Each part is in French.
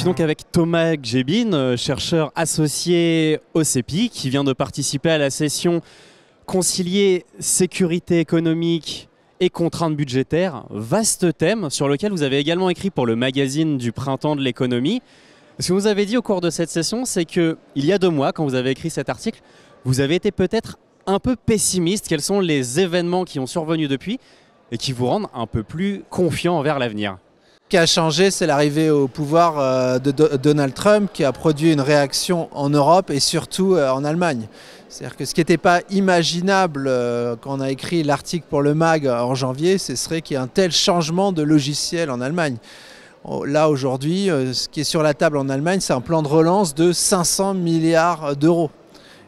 suis donc avec Thomas Gbin, chercheur associé au CEPI, qui vient de participer à la session Concilier sécurité économique et contraintes budgétaires. Vaste thème sur lequel vous avez également écrit pour le magazine du printemps de l'économie. Ce que vous avez dit au cours de cette session, c'est qu'il y a 2 mois, quand vous avez écrit cet article, vous avez été peut-être un peu pessimiste. Quels sont les événements qui ont survenu depuis et qui vous rendent un peu plus confiant envers l'avenir ? Ce qui a changé, c'est l'arrivée au pouvoir de Donald Trump qui a produit une réaction en Europe et surtout en Allemagne. C'est-à-dire que ce qui n'était pas imaginable quand on a écrit l'article pour le MAG en janvier, ce serait qu'il y ait un tel changement de logiciel en Allemagne. Là, aujourd'hui, ce qui est sur la table en Allemagne, c'est un plan de relance de 500 milliards d'euros.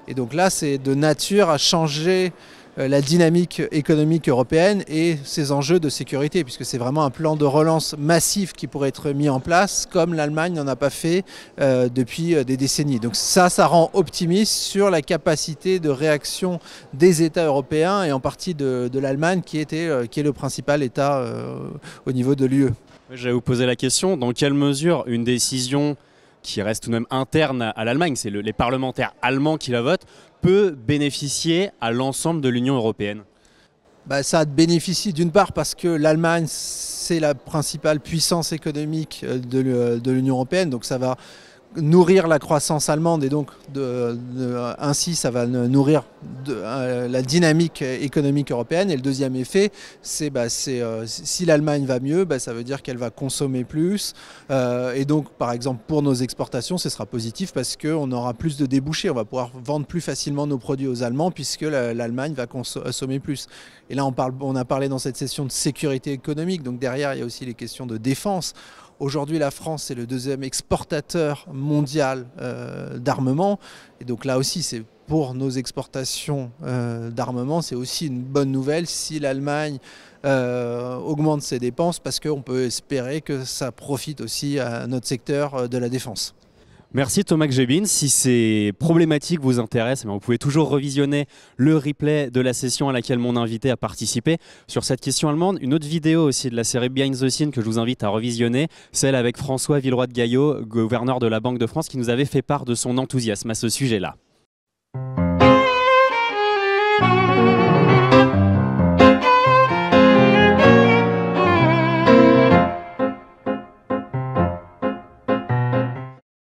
Et donc là, c'est de nature à changer la dynamique économique européenne et ses enjeux de sécurité, puisque c'est vraiment un plan de relance massif qui pourrait être mis en place, comme l'Allemagne n'en a pas fait depuis des décennies. Donc ça rend optimiste sur la capacité de réaction des États européens et en partie de l'Allemagne, qui est le principal État au niveau de l'UE. Je vais vous poser la question, dans quelle mesure une décision qui reste tout de même interne à l'Allemagne, c'est les parlementaires allemands qui la votent, peut bénéficier à l'ensemble de l'Union européenne ? Ça bénéficie d'une part parce que l'Allemagne, c'est la principale puissance économique de l'Union européenne, donc ça va nourrir la croissance allemande et donc ainsi ça va nourrir la dynamique économique européenne. Et le deuxième effet, c'est si l'Allemagne va mieux, ça veut dire qu'elle va consommer plus et donc par exemple pour nos exportations ce sera positif parce qu'on aura plus de débouchés, on va pouvoir vendre plus facilement nos produits aux Allemands puisque l'Allemagne va consommer plus. Et là on a parlé dans cette session de sécurité économique, donc derrière il y a aussi les questions de défense. Aujourd'hui, la France est le 2e exportateur mondial d'armement. Et donc là aussi, c'est pour nos exportations d'armement, c'est aussi une bonne nouvelle si l'Allemagne augmente ses dépenses, parce qu'on peut espérer que ça profite aussi à notre secteur de la défense. Merci Thomas Gbin. Si ces problématiques vous intéressent, vous pouvez toujours revisionner le replay de la session à laquelle mon invité a participé sur cette question allemande. Une autre vidéo aussi de la série Behind the Scene que je vous invite à revisionner, celle avec François Villeroy de Gaillot, gouverneur de la Banque de France, qui nous avait fait part de son enthousiasme à ce sujet-là.